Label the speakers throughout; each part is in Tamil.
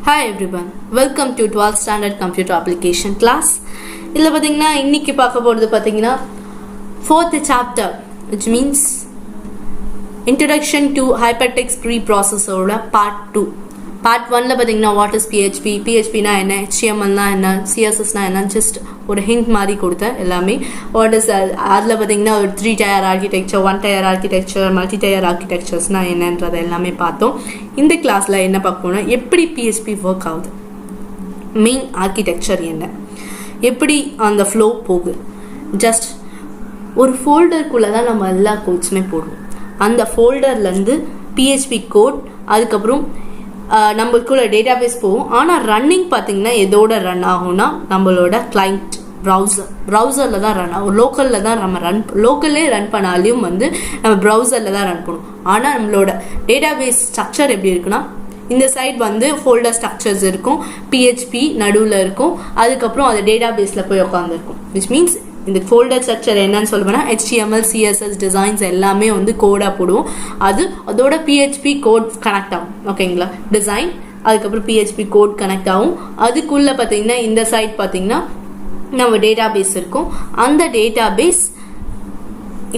Speaker 1: Hi everyone, welcome to 12th Standard Computer Application class. இதில் பார்த்தீங்கன்னா இன்னைக்கு பார்க்க போகிறது பார்த்தீங்கன்னா 4th chapter, which means Introduction to Hypertext Preprocessor part 2. Part 1ல பார்த்தீங்கன்னா what is PHP, PHPனா என்ன, HTMLனா என்ன, CSSனா என்ன, just ஒரு hint மாதிரி கொடுத்தேன் எல்லாமே. What is அதில் பார்த்தீங்கன்னா ஒரு 3 tier architecture, 1 tier architecture, multi tier architecturesனா என்னன்றதை எல்லாமே பார்த்தோம். இந்த கிளாஸில் என்ன பார்க்கணும்னா எப்படி PHP ஒர்க் ஆகுது, மெயின் ஆர்கிடெக்சர் என்ன, எப்படி அந்த ஃப்ளோ போகுது. ஜஸ்ட் ஒரு ஃபோல்டருக்குள்ளே தான் நம்ம எல்லா கோட்ஸுமே போடுவோம். அந்த ஃபோல்டர்லேருந்து PHP கோட், அதுக்கப்புறம் நம்மளுக்குள்ள டேட்டாபேஸ் போகும். ஆனால் ரன்னிங் பார்த்தீங்கன்னா எதோட ரன் ஆகும்னா நம்மளோட கிளைண்ட் ப்ரௌசரில் தான் ரன் ஆகும். லோக்கலில் தான் நம்ம லோக்கல்லே ரன் பண்ணாலையும் நம்ம ப்ரௌசரில் தான் ரன் பண்ணுவோம். ஆனால் நம்மளோட டேட்டாபேஸ் ஸ்ட்ரக்சர் எப்படி இருக்குன்னா, இந்த சைட் ஃபோல்டர் ஸ்ட்ரக்சர்ஸ் இருக்கும், PHP நடுவில் இருக்கும், அதுக்கப்புறம் அது டேட்டாபேஸில் போய் உட்காந்துருக்கும். விச் மீன்ஸ் இந்த ஃபோல்டர் ஸ்ட்ரக்சர் என்னன்னு சொல்லுவேன்னா HTML, CSS டிசைன்ஸ் எல்லாமே கோடாக போடுவோம். அதோட PHP கோட் கனெக்ட் ஆகும். ஓகேங்களா, டிசைன் அதுக்கப்புறம் PHP கோட் கனெக்ட் ஆகும். அதுக்குள்ளே பார்த்தீங்கன்னா இந்த சைட் பார்த்தீங்கன்னா நம்ம டேட்டாபேஸ் இருக்கும். அந்த டேட்டாபேஸ்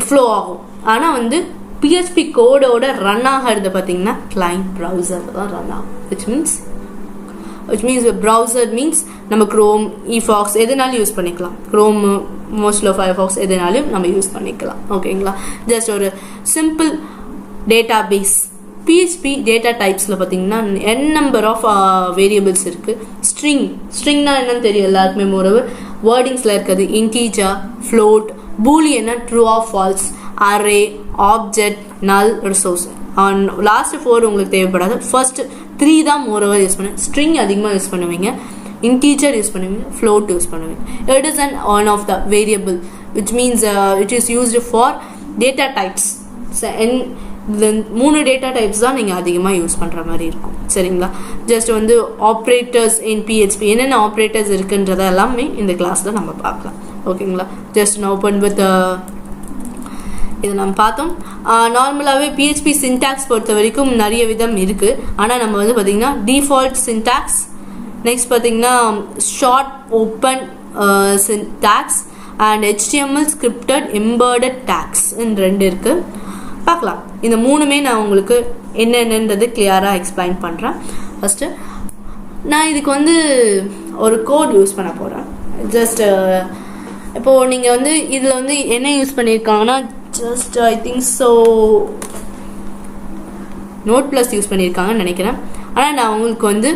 Speaker 1: ஃப்ளோ ஆகும். ஆனால் PHP கோடோட ரன் ஆகிறது பார்த்தீங்கன்னா கிளைண்ட் ப்ரௌசர் தான் ரன் ஆகும். which means browser means நம்ம Chrome, eFox எதுனாலும் யூஸ் பண்ணிக்கலாம். Chrome, Mozilla Firefox எதுனாலும் நம்ம யூஸ் பண்ணிக்கலாம். ஓகேங்களா, ஜஸ்ட் ஒரு சிம்பிள் டேட்டாபேஸ். PHP டேட்டா டைப்ஸில் பார்த்தீங்கன்னா நம்பர் ஆஃப் வேரியபிள்ஸ் இருக்குது. ஸ்ட்ரிங்னா என்னன்னு தெரியும் எல்லாருக்குமே. மோரோவர் வேர்டிங்ஸில் இருக்கிறது இன்டீஜர், ஃப்ளோட், பூலியன்னா true or false, array, object, null, resource. Last 4 உங்களுக்கு தேவைப்படாது. ஃபர்ஸ்ட் 3 தான் மோரோவர் யூஸ் பண்ணுவேன். ஸ்ட்ரிங் அதிகமாக யூஸ் பண்ணுவீங்க, இன்டீஜர் யூஸ் பண்ணுவீங்க, ஃப்ளோட் யூஸ் பண்ணுவீங்க. It is and one of the variable which means it is used for data types. இந்த 3 டேட்டா டைப்ஸ் தான் நீங்கள் அதிகமாக யூஸ் பண்ணுற மாதிரி இருக்கும். சரிங்களா, ஜஸ்ட் ஆப்ரேட்டர்ஸ் இன் PHP என்னென்ன ஆப்ரேட்டர்ஸ் இருக்குன்றதை எல்லாமே இந்த கிளாஸில் நம்ம பார்க்கலாம். ஓகேங்களா, ஜஸ்ட் நான் ஓப்பன் வித் இதை நம்ம பார்த்தோம். நார்மலாகவே PHP சின்டாக்ஸ் பொறுத்த வரைக்கும் நிறைய விதம் இருக்குது. ஆனால் நம்ம பார்த்திங்கன்னா டிஃபால்ட் சின்டாக்ஸ், நெக்ஸ்ட் பார்த்திங்கன்னா short open syntax and HTML scripted embedded tags 2 இருக்குது. பார்க்கலாம். இந்த 3மே நான் உங்களுக்கு என்னென்னன்றது கிளியராக எக்ஸ்பிளைன் பண்ணுறேன். ஃபஸ்ட்டு நான் இதுக்கு ஒரு கோட் யூஸ் பண்ண போகிறேன். ஜஸ்ட் இப்போது நீங்கள் இதில் என்ன யூஸ் பண்ணியிருக்காங்கன்னா, just I think so Noteplus use பண்ணியிருக்காங்கன்னு நினைக்கிறேன். ஆனால் நான் உங்களுக்கு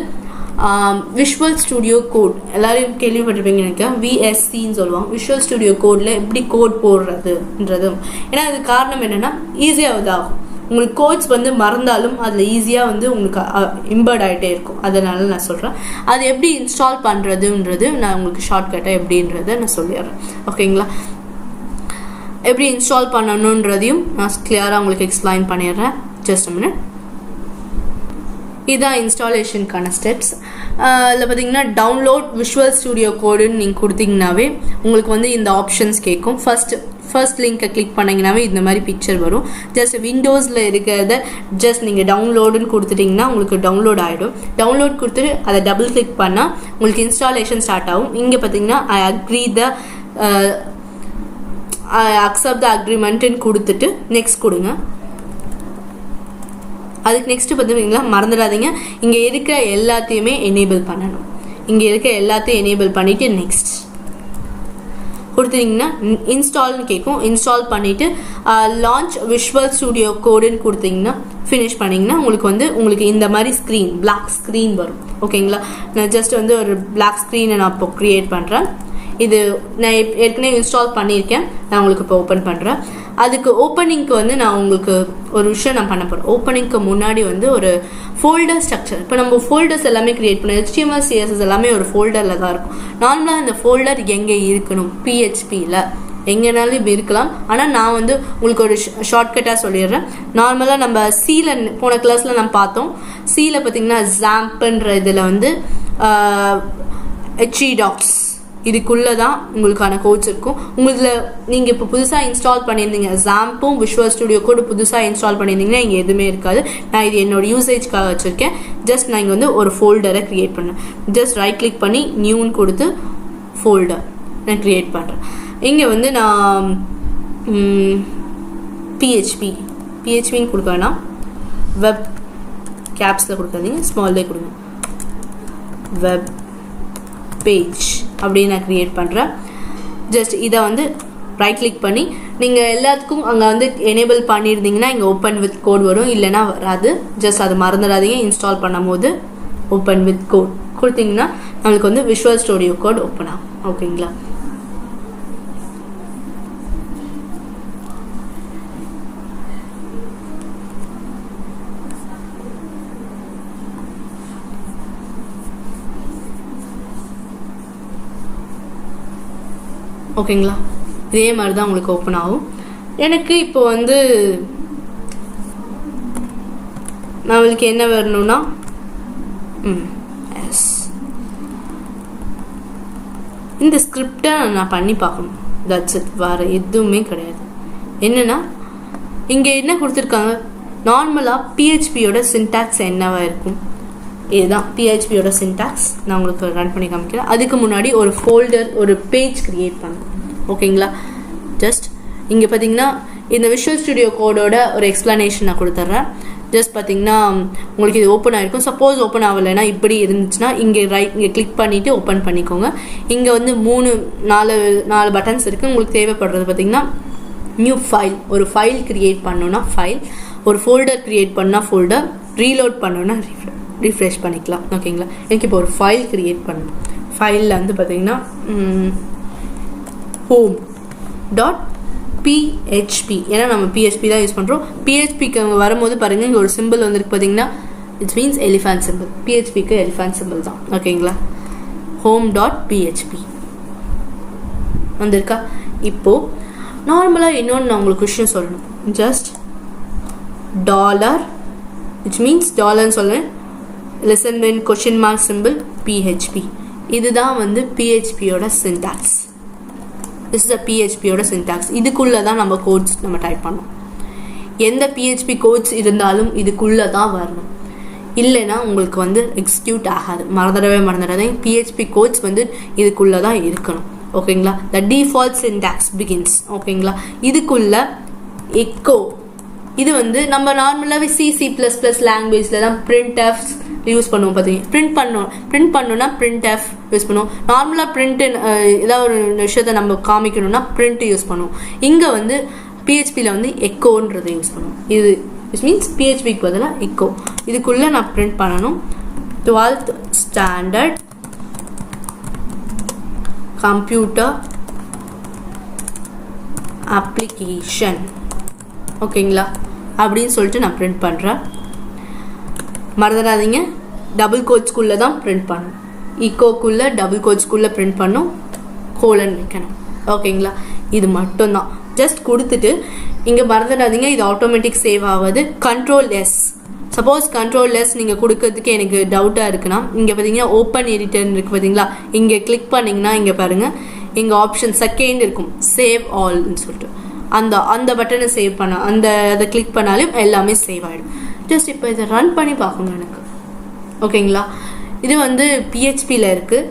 Speaker 1: விஷுவல் ஸ்டுடியோ கோட் எல்லாரும் கேள்விப்பட்டிருப்பீங்கன்னு நினைக்கிறேன். VSCன்னு சொல்லுவாங்க. விஷுவல் ஸ்டுடியோ கோடில் எப்படி கோட் போடுறதுன்றதும். ஏன்னா அது காரணம் என்னென்னா ஈஸியாக இதாகும். உங்களுக்கு கோட்ஸ் மறந்தாலும் அதில் ஈஸியாக உங்களுக்கு இம்பர்ட் ஆகிட்டே இருக்கும். அதனால நான் சொல்கிறேன். அது எப்படி இன்ஸ்டால் பண்ணுறதுன்றது நான் உங்களுக்கு ஷார்ட்கட்டாக எப்படின்றத நான் சொல்லிடுறேன். ஓகேங்களா, எப்படி இன்ஸ்டால் பண்ணணுன்றதையும் நான் கிளியராக உங்களுக்கு எக்ஸ்பிளைன் பண்ணிடுறேன். Just a minute. இதுதான் இன்ஸ்டாலேஷனுக்கான ஸ்டெப்ஸ். இதில் பார்த்தீங்கன்னா டவுன்லோட் விஷுவல் ஸ்டுடியோ கோடுன்னு நீங்கள் கொடுத்தீங்கன்னாவே உங்களுக்கு இந்த ஆப்ஷன்ஸ் கேட்கும். ஃபர்ஸ்ட் லிங்கை கிளிக் பண்ணிங்கனாவே இந்த மாதிரி பிக்சர் வரும். ஜஸ்ட் விண்டோஸில் இருக்கிறத ஜஸ்ட் நீங்கள் டவுன்லோடுன்னு கொடுத்துட்டிங்கன்னா உங்களுக்கு டவுன்லோட் ஆகிடும். டவுன்லோட் கொடுத்துட்டு அதை டபுள் கிளிக் பண்ணால் உங்களுக்கு இன்ஸ்டாலேஷன் ஸ்டார்ட் ஆகும். இங்கே பார்த்தீங்கன்னா ஐ அக்செப்ட் த அக்ரிமெண்ட்டுன்னு கொடுத்துட்டு நெக்ஸ்ட் கொடுங்க. அதுக்கு நெக்ஸ்ட்டு பார்த்தீங்கன்னா மறந்துடாதீங்க, இங்கே இருக்கிற எல்லாத்தையுமே எனேபிள் பண்ணணும். இங்கே இருக்க எல்லாத்தையும் எனேபிள் பண்ணிவிட்டு நெக்ஸ்ட் கொடுத்தீங்கன்னா இன்ஸ்டால்னு கேட்கும். இன்ஸ்டால் பண்ணிவிட்டு லான்ச் விஷுவல் ஸ்டுடியோ கோடுன்னு கொடுத்தீங்கன்னா ஃபினிஷ் பண்ணிங்கன்னா உங்களுக்கு இந்த மாதிரி ஸ்க்ரீன், பிளாக் ஸ்க்ரீன் வரும். ஓகேங்களா, நான் ஜஸ்ட் ஒரு பிளாக் ஸ்க்ரீனை நான் இப்போ க்ரியேட் பண்ணுறேன். இது நான் ஏற்கனவே இன்ஸ்டால் பண்ணியிருக்கேன். நான் உங்களுக்கு இப்போ ஓப்பன் பண்ணுறேன். அதுக்கு ஓப்பனிங்க்கு நான் உங்களுக்கு ஒரு விஷயம் நான் பண்ண போகிறேன். ஓப்பனிங்க்கு முன்னாடி ஒரு ஃபோல்டர் ஸ்ட்ரக்சர். இப்போ நம்ம ஃபோல்டர்ஸ் எல்லாமே க்ரியேட் பண்ண HTML, CSS எல்லாமே ஒரு ஃபோல்டரில் தான் இருக்கும். நார்மலாக இந்த ஃபோல்டர் எங்கே இருக்கணும், PHPயில் எங்கேனாலும் இப்போ இருக்கலாம். ஆனால் நான் உங்களுக்கு ஒரு ஷார்ட்கட்டாக சொல்லிடுறேன். நார்மலாக நம்ம Cல போன கிளாஸில் நம்ம பார்த்தோம். Cல பார்த்திங்கன்னா ZAMPன்ற இதில் HE டாக்ஸ் இதுக்குள்ளே தான் உங்களுக்கான கோட்ஸ் இருக்கும். உங்களுக்கு நீங்கள் இப்போ புதுசாக இன்ஸ்டால் பண்ணியிருந்தீங்க, ஜாம்பும் விஷுவல் ஸ்டுடியோ கோட் புதுசாக இன்ஸ்டால் பண்ணியிருந்தீங்கன்னா இங்கே எதுவுமே இருக்காது. நான் இது என்னோட யூசேஜ்க்காக வச்சுருக்கேன். ஜஸ்ட் நான் இங்கே வந்து ஒரு ஃபோல்டரை க்ரியேட் பண்ணேன். ஜஸ்ட் ரைட் கிளிக் பண்ணி நியூன்னு கொடுத்து ஃபோல்டர் நான் க்ரியேட் பண்ணுறேன். இங்கே வந்து நான் பிஹெச்பின்னு கொடுக்க வேணாம், வெப் கேப்ஸில் கொடுக்காதீங்க, ஸ்மால்லே கொடுங்க, வெப் பேஜ் அப்படின்னு நான் க்ரியேட் பண்ணுறேன். ஜஸ்ட் இதை வந்து ரைட் கிளிக் பண்ணி நீங்கள் எல்லாத்துக்கும் அங்கே வந்து எனேபிள் பண்ணியிருந்தீங்கன்னா இங்கே ஓப்பன் வித் கோட் வரும், இல்லைனா வராது. ஜஸ்ட் அதை மறந்துடாதீங்க. இன்ஸ்டால் பண்ணும் போது ஓப்பன் வித் கோட் கொடுத்தீங்கன்னா நம்மளுக்கு வந்து விஷுவல் ஸ்டுடியோ கோட் ஓப்பன் ஆகும். ஓகேங்களா? ஓகேங்களா? இதே மாதிரி தான் உங்களுக்கு ஓப்பன் ஆகும். எனக்கு இப்போ வந்து நம்மளுக்கு என்ன வரணும்னா எஸ் இந்த ஸ்கிரிப்டை நான் பண்ணி பார்க்கணும். That's it. வேறு எதுவுமே கிடையாது. என்னென்னா இங்கே என்ன கொடுத்துருக்காங்க, நார்மலாக பிஹெச்பியோட சின்டாக்ஸ் என்னவா இருக்கும், இதுதான் பிஹெச்பியோட சின்டாக்ஸ். நான் உங்களுக்கு ரன் பண்ணி காமிக்கிறேன். அதுக்கு முன்னாடி ஒரு ஃபோல்டர், ஒரு பேஜ் க்ரியேட் பண்ணேன். ஓகேங்களா? ஜஸ்ட் இங்கே பார்த்தீங்கன்னா இந்த விஷுவல் ஸ்டுடியோ கோடோட ஒரு எக்ஸ்ப்ளனேஷன் நான் கொடுத்துட்றேன். ஜஸ்ட் பார்த்தீங்கன்னா உங்களுக்கு இது ஓப்பன் ஆகிருக்கும். சப்போஸ் ஓப்பன் ஆகலைன்னா இப்படி இருந்துச்சுன்னா இங்கே கிளிக் பண்ணிவிட்டு ஓப்பன் பண்ணிக்கோங்க. இங்கே வந்து 4 பட்டன்ஸ் இருக்குது. உங்களுக்கு தேவைப்படுறது பார்த்தீங்கன்னா நியூ ஃபைல், ஒரு ஃபைல் க்ரியேட் பண்ணோன்னா ஃபைல், ஒரு ஃபோல்டர் க்ரியேட் பண்ணால் ஃபோல்டர், ரீலோட் பண்ணோன்னா ரிஃப்ரெஷ் பண்ணிக்கலாம். ஓகேங்களா? எனக்கு இப்போ ஒரு ஃபைல் க்ரியேட் பண்ணணும். ஃபைலில் வந்து பார்த்தீங்கன்னா home.php, ஏன்னா நம்ம பிஹெச்பி தான் யூஸ் பண்ணுறோம். பிஹெச்பிக்கு வரும்போது பாருங்கள் இங்கே ஒரு சிம்பிள் வந்துருக்கு பார்த்தீங்கன்னா, இட்ஸ் மீன்ஸ் எலிஃபண்ட் சிம்பிள். பிஹெச்பிக்கு எலிஃபண்ட் சிம்பிள் தான். ஓகேங்களா? home.php வந்திருக்கா? இப்போது நார்மலாக இன்னொன்று நான் உங்களுக்கு விஷயம் சொல்லணும். ஜஸ்ட் டாலர், which means டாலர்னு சொல்லுவேன், listen when question mark symbol PHP. இதுதான் வந்து PHPயோட syntax. This is a PHPயோட syntax. இதுக்குள்ளே தான் நம்ம கோட்ஸ் நம்ம டைப் பண்ணோம். எந்த PHP கோட்ஸ் இருந்தாலும் இதுக்குள்ளே தான் வரணும், இல்லைன்னா உங்களுக்கு வந்து எக்ஸிக்யூட் ஆகாது. மறந்துடாதே PHP கோட்ஸ் வந்து இதுக்குள்ளே தான் இருக்கணும். ஓகேங்களா? the default syntax begins. ஓகேங்களா? இதுக்குள்ள எக்கோ, இது வந்து நம்ம நார்மலாகவே C++ லாங்குவேஜில் தான் printf யூஸ் பண்ணுவோம். பார்த்தீங்க, பிரிண்ட் பண்ணோன்னா printf யூஸ் பண்ணுவோம். நார்மலாக ஏதாவது ஒரு விஷயத்தை நம்ம காமிக்கணும்னா print யூஸ் பண்ணுவோம். இங்கே வந்து பிஹெச்பியில் வந்து எக்கோன்றதை யூஸ் பண்ணுவோம். இது விச் மீன்ஸ் பிஹெச்பிக்கு பதிலாக எக்கோ. இதுக்குள்ளே நான் பிரிண்ட் பண்ணணும் 12th ஸ்டாண்டர்ட் கம்ப்யூட்டர் அப்ளிகேஷன். ஓகேங்களா? அப்படின்னு சொல்லிட்டு நான் பிரிண்ட் பண்ணுறேன். மறந்துடாதீங்க, டபுள் கோட்ஸ்குள்ளே தான் பிரிண்ட் பண்ணணும். இக்கோக்குள்ளே டபுள் கோட்ஸ்குள்ளே பிரிண்ட் பண்ணும், கோலன் வைக்கணும். ஓகேங்களா? இது மட்டும்தான். ஜஸ்ட் கொடுத்துட்டு இங்கே மறந்துடாதீங்க, இது ஆட்டோமேட்டிக் சேவ் ஆகாது. Ctrl+S. சப்போஸ் Ctrl+S நீங்கள் கொடுக்கறதுக்கு எனக்கு டவுட்டாக இருக்குன்னா இங்கே பார்த்தீங்கன்னா ஓப்பன் எடிட்டர்னு இருக்குது பார்த்தீங்களா, இங்கே கிளிக் பண்ணிங்கன்னா இங்கே பாருங்கள், இங்கே ஆப்ஷன் செகண்ட் இருக்கும் சேவ் ஆல்னு சொல்லிட்டு, அந்த பட்டனை சேவ் பண்ண அதை கிளிக் பண்ணாலும் எல்லாமே சேவ் ஆகிடும். ஜஸ்ட் இப்போ இதை ரன் பண்ணி பார்க்கணும் எனக்கு. ஓகேங்களா? இது வந்து பிஹெச்பியில் இருக்குது,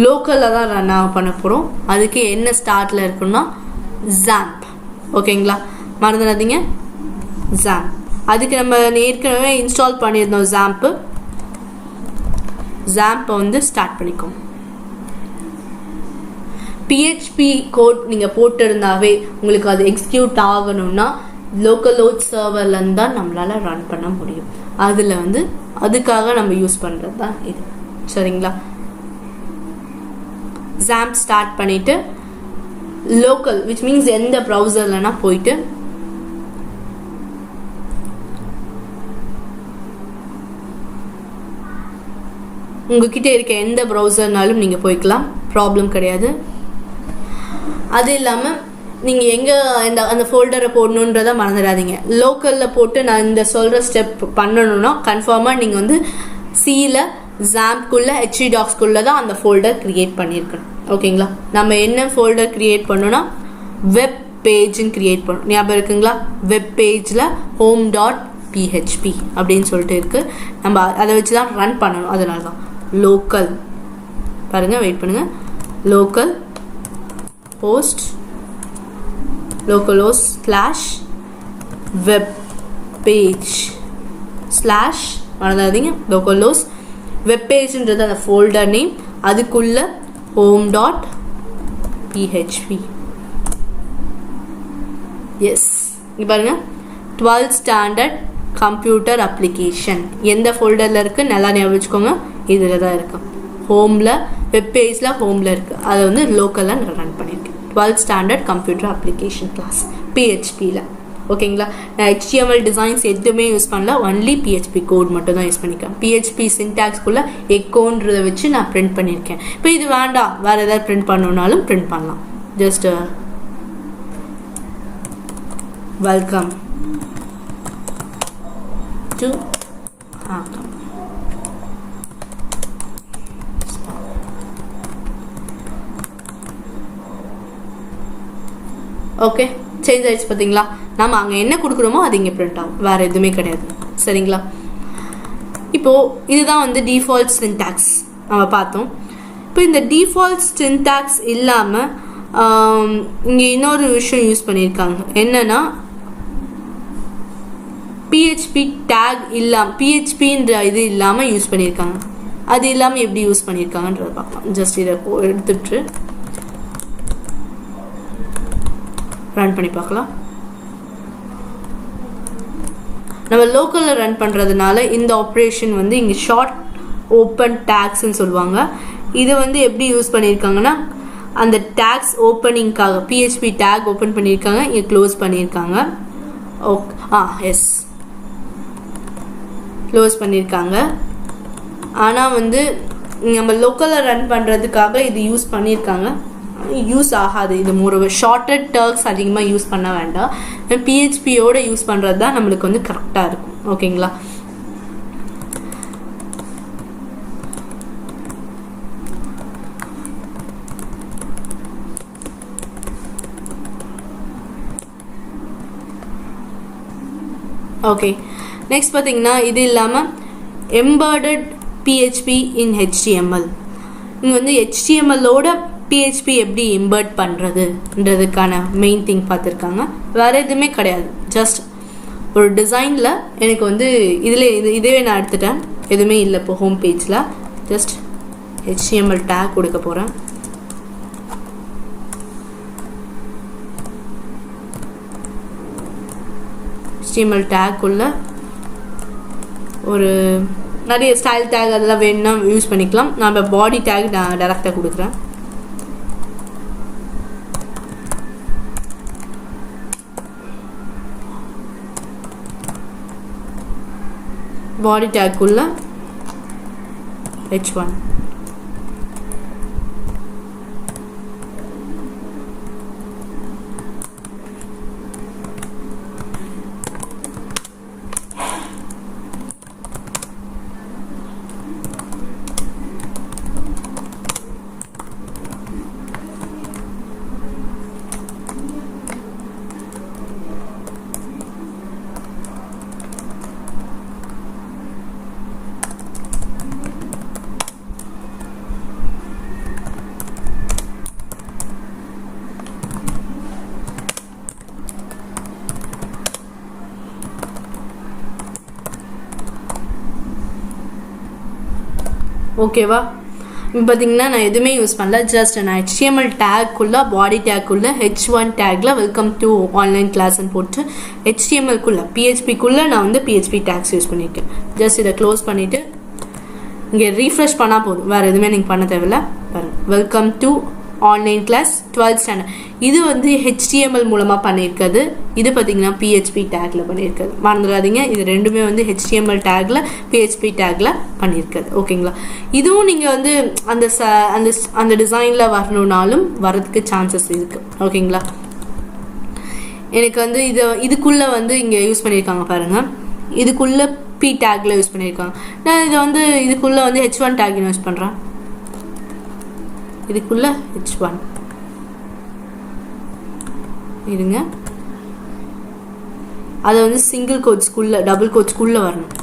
Speaker 1: லோக்கலில் தான் ரன் பண்ண போகிறோம். அதுக்கு என்ன ஸ்டார்ட்டில் இருக்குன்னா ஜாம்ப். ஓகேங்களா? மறந்துடாதீங்க ஜாம்ப். அதுக்கு நம்ம ஏற்கனவே இன்ஸ்டால் பண்ணியிருந்தோம் ஜாம்பை வந்து ஸ்டார்ட் பண்ணிக்கோங்க. பிஹெச்பி கோட் நீங்கள் போட்டிருந்தாவே உங்களுக்கு அது எக்ஸிக்யூட் ஆகணும்னா லோக்கல் ஹோஸ்ட் சர்வர்லேருந்து தான் நம்மளால் ரன் பண்ண முடியும். அதில் வந்து அதுக்காக நம்ம யூஸ் பண்ணுறது தான் இது. சரிங்களா? ஜாம்ப் ஸ்டார்ட் பண்ணிவிட்டு லோக்கல் விச் மீன்ஸ் எந்த ப்ரௌசர்லனா போயிட்டு உங்ககிட்ட இருக்க எந்த ப்ரௌசர்னாலும் நீங்கள் போய்க்கலாம், ப்ராப்ளம் கிடையாது. அது இல்லாமல் நீங்கள் எங்கே அந்த ஃபோல்டரை போடணுன்றதை மறந்துடாதீங்க. லோக்கலில் போட்டு நான் இந்த சொல்கிற ஸ்டெப் பண்ணணும்னா கன்ஃபார்மாக நீங்கள் வந்து சியில் ஜாம்ப்குள்ளே HEDocsக்குள்ளே தான் அந்த ஃபோல்டர் க்ரியேட் பண்ணியிருக்கணும். ஓகேங்களா. நம்ம என்ன ஃபோல்டர் க்ரியேட் பண்ணோன்னா வெப் பேஜ்னு க்ரியேட் பண்ணோம். ஞாபகம் இருக்குங்களா? வெப் பேஜில் home.php அப்படின்னு சொல்லிட்டு இருக்குது. நம்ம அதை வச்சு தான் ரன் பண்ணணும். அதனால தான் லோக்கல் பாருங்கள், வெயிட் பண்ணுங்கள், லோக்கல் ஹோஸ்ட் /web page மறந்துடாதீங்க, லோக்கல் ஹோஸ்ட் வெப் பேஜ்ன்றது அந்த ஃபோல்டர் நேம், அதுக்குள்ள home.php. எஸ், இங்கே பாருங்க 12th ஸ்டாண்டர்ட் கம்ப்யூட்டர் அப்ளிகேஷன் எந்த ஃபோல்டரில் இருக்குது நல்லா ஞாபகம் வச்சுக்கோங்க. இதில் தான் இருக்குது. ஹோமில் வெப் பேஜில் ஹோமில் இருக்குது. அதை வந்து லோக்கலாக நான் ரன் பண்ணியிருக்கேன். 12th standard computer application class PHPயில். ஓகேங்களா. நான் HTML டிசைன்ஸ் எதுவுமே யூஸ் பண்ணல, ஒன்லி PHP கோட் மட்டும் தான் யூஸ் பண்ணியிருக்கேன். PHP சின்டாக்ஸ்குள்ளே எக்கோன்றதை வச்சு நான் பிரிண்ட் பண்ணியிருக்கேன். இப்போ இது வேண்டாம், வேறு ஏதாவது பிரிண்ட் பண்ணணுன்னாலும் பிரிண்ட் பண்ணலாம். Just welcome to okay, change ஆயிடுச்சு பார்த்தீங்களா. நம்ம அங்கே என்ன கொடுக்குறோமோ அது இங்கே பிரிண்ட் ஆகும், வேறு எதுவுமே கிடையாது. சரிங்களா. இப்போது இதுதான் வந்து டிஃபால்ட் சின்டாக்ஸ் நம்ம பார்த்தோம். இப்போ இந்த டிஃபால்ட் சின்டாக்ஸ் இல்லாமல் இங்கே இன்னொரு விஷயம் யூஸ் பண்ணியிருக்காங்க. என்னென்னா PHP டேக் இல்லாமல், PHPன்ற இது இல்லாமல் யூஸ் பண்ணியிருக்காங்க. அது இல்லாமல் எப்படி யூஸ் பண்ணியிருக்காங்கன்றத பார்க்கலாம். ஜஸ்ட் இதை எடுத்துட்டு ரன் பண்ணி பார்க்கலாம். நம்ம லோக்கலில் ரன் பண்ணுறதுனால இந்த ஆப்ரேஷன் வந்து இங்கே ஷார்ட் ஓப்பன் டேக்ஸ்ன்னு சொல்லுவாங்க. இதை வந்து எப்படி யூஸ் பண்ணியிருக்காங்கன்னா அந்த டேக்ஸ் ஓப்பனிங்காக PHP டேக் ஓப்பன் பண்ணியிருக்காங்க, இங்கே க்ளோஸ் பண்ணியிருக்காங்க. ஓகே, எஸ், க்ளோஸ் பண்ணியிருக்காங்க. ஆனால் வந்து நம்ம லோக்கலில் ரன் பண்ணுறதுக்காக இது யூஸ் பண்ணியிருக்காங்க. யூஸ் ஆகாது. இது ஒரு ஷார்ட்டட் டேர்க்ஸ் அதிகமாக யூஸ் பண்ண வேண்டாம். PHPயோட யூஸ் பண்ணுறது தான் நம்மளுக்கு வந்து கரெக்டாக இருக்கும். ஓகேங்களா. ஓகே, நெக்ஸ்ட் பார்த்தீங்கன்னா இது இல்லாமல் எம்பெடட் PHP இன் HTML. இங்கே வந்து HTMLோட PHP எப்படி எம்பெட் பண்ணுறதுன்றதுக்கான மெயின் திங் பார்த்துருக்காங்க. வேறு எதுவுமே கிடையாது. ஜஸ்ட் ஒரு டிசைனில் எனக்கு வந்து இதுவே நான் எடுத்துட்டேன், எதுவுமே இல்லை. இப்போ ஹோம் பேஜில் ஜஸ்ட் HTML டேக் கொடுக்க போகிறேன். HTML டேக் உள்ள ஒரு நிறைய ஸ்டைல் டேக் அதெல்லாம் வேணும்னா யூஸ் பண்ணிக்கலாம். நான் இப்போ பாடி டேக் நான் டேரெக்டாக கொடுக்குறேன். பாடி டேக் உள்ள H1. ஓகேவா. இப்போ பார்த்தீங்கன்னா நான் எதுவுமே யூஸ் பண்ணல. ஜஸ்ட் நான் HTML டேக்குள்ளே பாடி டேக்குள்ளே H1 டேக்கில் வெல்கம் டு ஆன்லைன் கிளாஸ்ன்னு போட்டு HTMLக்குள்ளே PHPக்குள்ளே நான் வந்து PHP டேக்ஸ் யூஸ் பண்ணியிருக்கேன். ஜஸ்ட் இதை க்ளோஸ் பண்ணிவிட்டு இங்கே ரீஃப்ரெஷ் பண்ணால் போதும், வேறு எதுவுமே நீங்கள் பண்ண தேவையில்லை. பாருங்கள், welcome to online class 12th standard. இது வந்து HTML மூலமாக பண்ணியிருக்கிறது. இது பார்த்தீங்கன்னா PHP டேக்கில் பண்ணியிருக்கிறது. மறந்துடாதீங்க, இது ரெண்டுமே வந்து HTML டேக்கில் PHP டேக்கில் பண்ணியிருக்கிறது. ஓகேங்களா. இதுவும் நீங்கள் வந்து அந்த டிசைனில் வரணுன்னாலும் வரதுக்கு சான்சஸ் இருக்குது. ஓகேங்களா. எனக்கு வந்து இதுக்குள்ளே வந்து இங்கே யூஸ் பண்ணியிருக்காங்க பாருங்கள். இதுக்குள்ளே P டேக்கில் யூஸ் பண்ணியிருக்காங்க. நான் இதை வந்து இதுக்குள்ளே வந்து H1 டேக் யூஸ் பண்ணுறேன். இதுக்குள்ள h1 இருங்க, அது வந்து சிங்கிள் கோட்ஸ்க்குள்ள டபுள் கோட்ஸ்க்குள்ள வரணும்.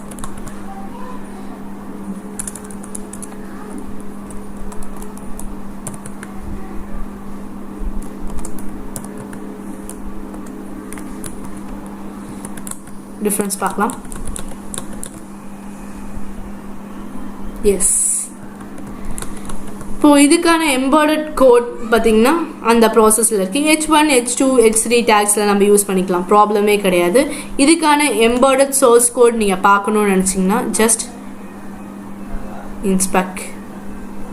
Speaker 1: டிஃபரன்ஸ் பார்க்கலாம். எஸ், இப்போ இதுக்கான எம்பெடட் கோட் பார்த்தீங்கன்னா அந்த ப்ராசஸில் இருக்குது. h1 h2 h3 டேக்ஸில் நம்ம யூஸ் பண்ணிக்கலாம், ப்ராப்ளமே கிடையாது. இதுக்கான எம்பெடட் சோர்ஸ் கோட் நீங்கள் பார்க்கணுன்னு நினச்சிங்கன்னா ஜஸ்ட்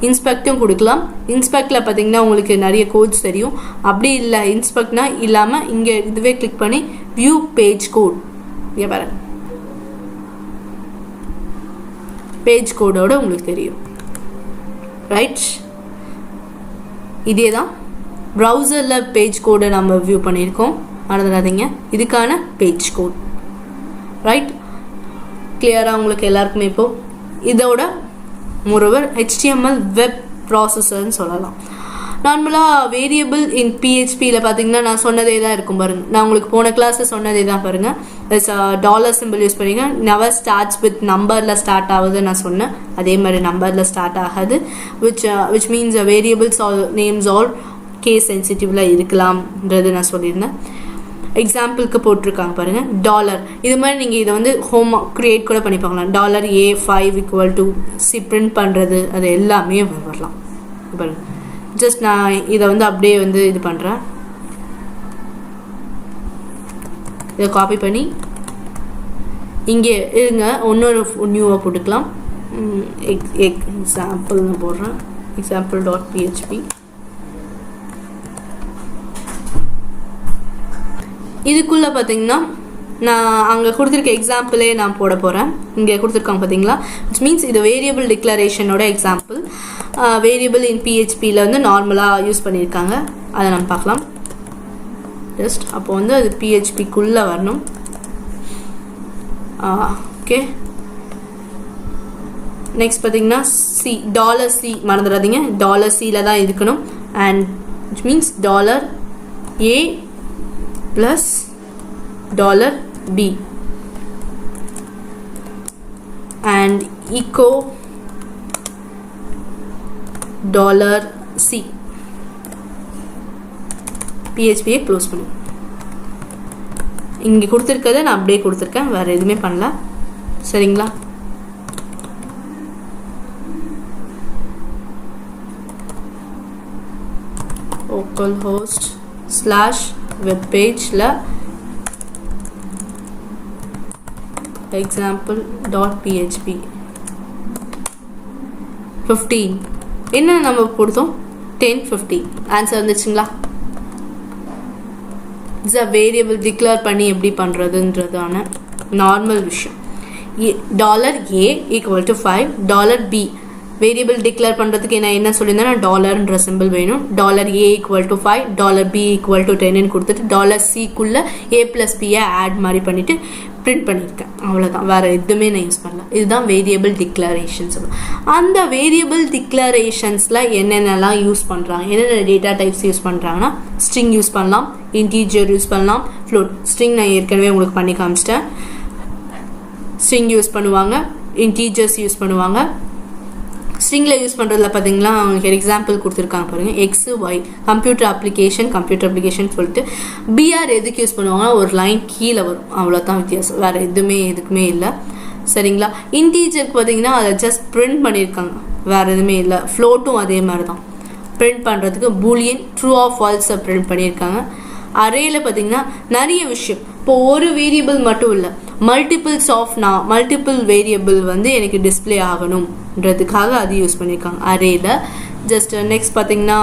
Speaker 1: இன்ஸ்பெக்டும் கொடுக்கலாம். இன்ஸ்பெக்டில் பார்த்தீங்கன்னா உங்களுக்கு நிறைய கோட்ஸ் தெரியும். அப்படி இல்லை இன்ஸ்பெக்ட்னா இல்லாமல் இங்கே இதுவே கிளிக் பண்ணி வியூ பேஜ் கோட், இங்கே பாருங்க பேஜ் கோடோட உங்களுக்கு தெரியும். ரைட், இதே தான் ப்ரௌசரில் பேஜ் கோடை நம்ம வியூ பண்ணியிருக்கோம், மறந்துடாதீங்க. இதுக்கான பேஜ் கோட். ரைட், கிளியராக உங்களுக்கு எல்லாருக்குமே இப்போது இதோட மோரோவர் HTML வெப் ப்ராசஸர்னு சொல்லலாம். நார்மலாக வேரியபிள் இன் PHPயில் பார்த்தீங்கன்னா நான் சொன்னதே தான் இருக்கும் பாருங்கள். நான் உங்களுக்கு போன கிளாஸில் சொன்னதே தான் பாருங்கள். டாலர் சிம்பிள் யூஸ் பண்ணிங்க, நெவர் ஸ்டார்ட்ஸ் வித் நம்பரில் ஸ்டார்ட் ஆகுது நான் சொன்னேன். அதே மாதிரி நம்பரில் ஸ்டார்ட் ஆகாது. Which means variables all names all case சென்சிட்டிவில் இருக்கலாம்ன்றது நான் சொல்லியிருந்தேன். எக்ஸாம்பிளுக்கு போட்டிருக்காங்க பாருங்கள் டாலர். இது மாதிரி நீங்கள் இதை வந்து ஹோம் க்ரியேட் கூட பண்ணி பார்க்கலாம். $A5 = C பிரிண்ட் பண்ணுறது, அது எல்லாமே வரலாம். பாருங்கள், ஜஸ்ட் நான் இதை வந்து அப்படியே வந்து இது பண்ணுறேன். இதை காப்பி பண்ணி இங்கே இருங்க, இன்னொரு நியூவாக போட்டுக்கலாம். எக்ஸாம்பிள்னு போடுறேன், example.php. இதுக்குள்ளே பார்த்தீங்கன்னா நான் அங்கே கொடுத்துருக்க எக்ஸாம்பிளே நான் போட போகிறேன். இங்கே கொடுத்துருக்காங்க பார்த்தீங்களா, விச் மீன்ஸ் இது வேரியபிள் டிக்ளரேஷனோட எக்ஸாம்பிள். வேரியபிள் இன் PHPயில் வந்து நார்மலாக யூஸ் பண்ணியிருக்காங்க, அதை நம்ம பார்க்கலாம். ஜஸ்ட் அப்போ வந்து அது PHPக்குள்ளே வரணும். ஓகே, நெக்ஸ்ட் பார்த்தீங்கன்னா $C மறந்துடாதீங்க, $Cயில் தான் இருக்கணும். And which means $A plus $B and echo $C. PHP close பண்ணு. இங்கே கொடுத்துருக்கதை நான் அப்படியே கொடுத்துருக்கேன், வேறு எதுவுமே பண்ணல. சரிங்களா, localhost /webpage example.php 15 என்ன நம்ம கொடுத்தோம், 1050 ஆன்சர் வந்துச்சுங்களா. இட்ஸ் அ வேரியபிள் டிக்ளேர் பண்ணி எப்படி பண்ணுறதுன்றதான நார்மல் விஷயம். $A = 5, $B வேரியபிள் டிக்ளேர் பண்ணுறதுக்கு நான் என்ன சொல்லியிருந்தேன், டாலர்ன்ற சிம்பிள் வேணும். $A = 5, $B = 10 கொடுத்துட்டு $Cக்குள்ளே A + B ஆட் மாதிரி பண்ணிவிட்டு பிரிண்ட் பண்ணியிருக்கேன். அவ்வளோதான், வேறு எதுவுமே நான் யூஸ் பண்ணல. இதுதான் வேரியபிள் டிக்ளரேஷன்ஸ். அந்த வேரியபிள் டிக்ளரேஷன்ஸில் என்னென்னலாம் யூஸ் பண்ணுறாங்க, என்னென்ன டேட்டா டைப்ஸ் யூஸ் பண்ணுறாங்கன்னா ஸ்ட்ரிங் யூஸ் பண்ணலாம், இன்டீஜர் யூஸ் பண்ணலாம், ஃப்ளோட். ஸ்ட்ரிங் நான் ஏற்கனவே உங்களுக்கு பண்ணி காமிச்சிட்டேன். ஸ்ட்ரிங் யூஸ் பண்ணுவாங்க, இன்டீஜர்ஸ் யூஸ் பண்ணுவாங்க. ஸ்ட்ரிங்கில் யூஸ் பண்ணுறதுல பார்த்தீங்கன்னா உங்களுக்கு எக்ஸாம்பிள் கொடுத்துருக்காங்க பாருங்கள், XY கம்ப்யூட்டர் அப்ளிகேஷன் சொல்லிட்டு. BR எதுக்கு யூஸ் பண்ணுவாங்கன்னா ஒரு லைன் கீழே வரும், அவ்வளோதான் வித்தியாசம், வேறு எதுவுமே இல்லை. சரிங்களா, இன்டீஜருக்கு பார்த்தீங்கன்னா அதை ஜஸ்ட் பிரிண்ட் பண்ணியிருக்காங்க, வேறு எதுவுமே இல்லை. ஃப்ளோட்டும் அதே மாதிரி தான், பிரிண்ட் பண்ணுறதுக்கு பூலியன் ட்ரூ ஆர் ஃபால்ஸை பிரிண்ட் பண்ணியிருக்காங்க. அரேயில் பார்த்தீங்கன்னா நிறைய விஷயம், இப்போ ஒரு வேரியபிள் மட்டும் இல்லை, மல்டிபிள் வேரியபிள் வந்து எனக்கு டிஸ்பிளே ஆகணும்ன்றதுக்காக அது யூஸ் பண்ணியிருக்காங்க அரேல. ஜஸ்ட் நெக்ஸ்ட் பார்த்தீங்கன்னா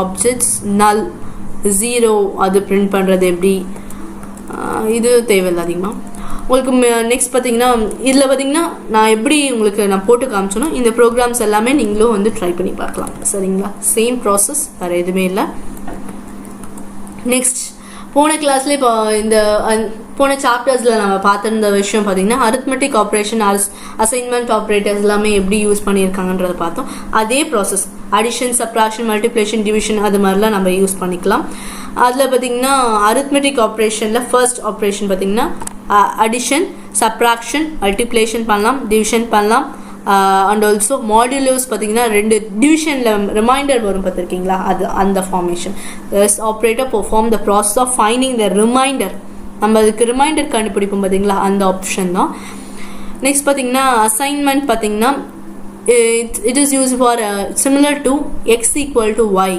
Speaker 1: ஆப்ஜெக்ட்ஸ் நல் 0 அது பிரிண்ட் பண்ணுறது எப்படி, இது தேவையில்லை அதிகமாக உங்களுக்கு. நெக்ஸ்ட் பார்த்தீங்கன்னா இதில் பார்த்தீங்கன்னா நான் எப்படி உங்களுக்கு நான் போட்டு காமிச்சோன்னா இந்த ப்ரோக்ராம்ஸ் எல்லாமே நீங்களும் வந்து ட்ரை பண்ணி பார்க்கலாம். சரிங்களா, சேம் ப்ராசஸ், வேறு எதுவுமே இல்லை. நெக்ஸ்ட் போன கிளாஸ்ல இப்போ இந்த போன சாப்டர்ஸ்ல நம்ம பார்த்திருந்த விஷயம் பார்த்தீங்கன்னா அரித்மெட்டிக் ஆப்ரேஷன் அசைன்மெண்ட் ஆப்ரேட்டர்ஸ் எல்லாமே எப்படி யூஸ் பண்ணியிருக்காங்கன்றத பார்த்தோம். அதே process addition, subtraction, multiplication, division அது மாதிரிலாம் நம்ம யூஸ் பண்ணிக்கலாம். அதில் பார்த்தீங்கன்னா அரித்மெட்டிக் ஆப்ரேஷனில் ஃபர்ஸ்ட் ஆப்ரேஷன் பார்த்தீங்கன்னா அடிஷன், சப்ராக்ஷன், மல்டிப்ளிகேஷன் பண்ணலாம், டிவிஷன் பண்ணலாம். அண்ட் ஆல்சோ மாடுலோஸ் பார்த்தீங்கன்னா 2 டிவிஷனில் ரிமைண்டர் வரும் பார்த்துருக்கீங்களா, அது அந்த formation. Operator perform the process of finding the remainder. நம்ம அதுக்கு ரிமைண்டர் கண்டுபிடிப்போம் பார்த்தீங்களா, அந்த ஆப்ஷன் தான். நெக்ஸ்ட் பார்த்தீங்கன்னா அசைன்மெண்ட் பார்த்தீங்கன்னா it is use for similar to x equal to y,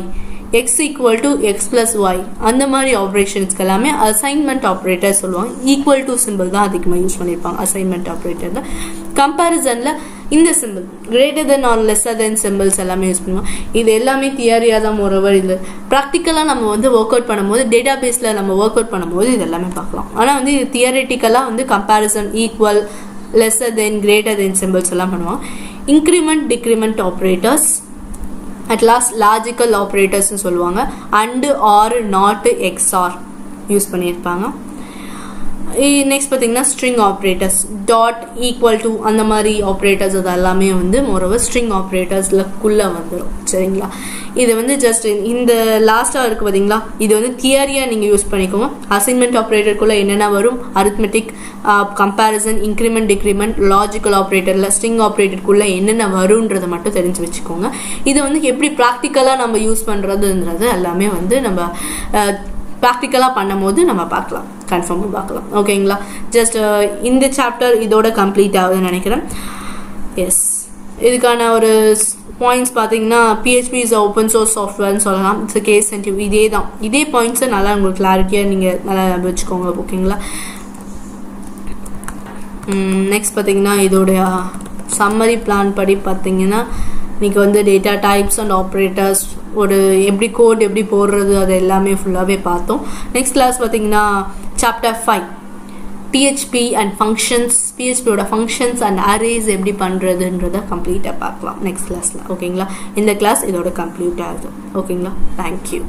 Speaker 1: x equal to x plus y, அந்த மாதிரி ஆப்ரேஷன்ஸ்க்கு எல்லாமே அசைன்மெண்ட் ஆப்ரேட்டர் சொல்லுவாங்க. ஈக்குவல் டு சிம்பிள் தான் அதிகமாக யூஸ் பண்ணியிருப்பாங்க அசைன்மெண்ட் ஆப்ரேட்டரில். கம்பேரிசனில் இந்த symbol greater than or lesser than symbols எல்லாமே யூஸ் பண்ணுவோம். இது எல்லாமே தியரியாக தான் மோரோவர். இது ப்ராக்டிக்கலாக நம்ம வந்து ஒர்க் அவுட் பண்ணும்போது, டேட்டா பேஸில் நம்ம ஒர்க் அவுட் பண்ணும்போது இது எல்லாமே பார்க்கலாம். ஆனால் வந்து இது தியரிட்டிக்கலாக வந்து comparison, equal, lesser then, greater then simples எல்லாம் பண்ணுவோம். Increment, decrement operators, at last logical ஆப்ரேட்டர்ஸ்னு சொல்லுவாங்க. And, or, not, XOR use பண்ணியிருப்பாங்க. நெக்ஸ்ட் பார்த்தீங்கன்னா string operators, dot, equal to அந்த மாதிரி ஆப்ரேட்டர்ஸ் அது எல்லாமே வந்து மோரோவர் ஸ்ட்ரிங் ஆப்ரேட்டர்ஸ்லக்குள்ளே வந்துடும். சரிங்களா, இது வந்து ஜஸ்ட் இந்த லாஸ்ட்டாக இருக்குது பார்த்தீங்களா, இது வந்து தியரியாக நீங்கள் யூஸ் பண்ணிக்கோங்க. அசைன்மெண்ட் ஆப்ரேட்டருக்குள்ளே என்னென்ன வரும், arithmetic, comparison, increment, decrement, logical ஆப்ரேட்டரில் ஸ்ட்ரிங் ஆப்ரேட்டருக்குள்ளே என்னென்ன வரும்ன்றதை மட்டும் தெரிஞ்சு வச்சுக்கோங்க. இதை வந்து எப்படி ப்ராக்டிக்கலாக நம்ம யூஸ் பண்ணுறதுன்றது எல்லாமே வந்து நம்ம ப்ராக்டிக்கலாக பண்ணும் போது நம்ம பார்க்கலாம், கன்ஃபார்மாக பார்க்கலாம். ஓகேங்களா, ஜஸ்ட் இந்த சாப்டர் இதோட கம்ப்ளீட் ஆகுதுன்னு நினைக்கிறேன். எஸ், இதுக்கான ஒரு பாயிண்ட்ஸ் பார்த்தீங்கன்னா PHP இஸ் ஓப்பன் சோர்ஸ் சாஃப்ட்வேர்னு சொல்லலாம். It's case sensitive. இதே தான், இதே பாயிண்ட்ஸை நல்லா உங்களுக்கு கிளாரிட்டியாக நீங்கள் நல்லா வச்சுக்கோங்க. ஓகேங்களா, நெக்ஸ்ட் பார்த்தீங்கன்னா இதோடைய சம்மரி பிளான் படி பார்த்தீங்கன்னா இன்றைக்கி வந்து டேட்டா டைப்ஸ் அண்ட் ஆப்ரேட்டர்ஸ், ஒரு எப்படி கோட் எப்படி போடுறது, அது எல்லாமே ஃபுல்லாகவே பார்த்தோம். நெக்ஸ்ட் கிளாஸ் பார்த்தீங்கன்னா சாப்டர் 5 PHP அண்ட் ஃபங்க்ஷன்ஸ், PHPயோட ஃபங்க்ஷன்ஸ் அண்ட் அரேஸ் எப்படி பண்ணுறதுன்றதை கம்ப்ளீட்டாக பார்க்கலாம் நெக்ஸ்ட் கிளாஸில். ஓகேங்களா, இந்த கிளாஸ் இதோட கம்ப்ளீட் ஆகுது. ஓகேங்களா, தேங்க்யூ.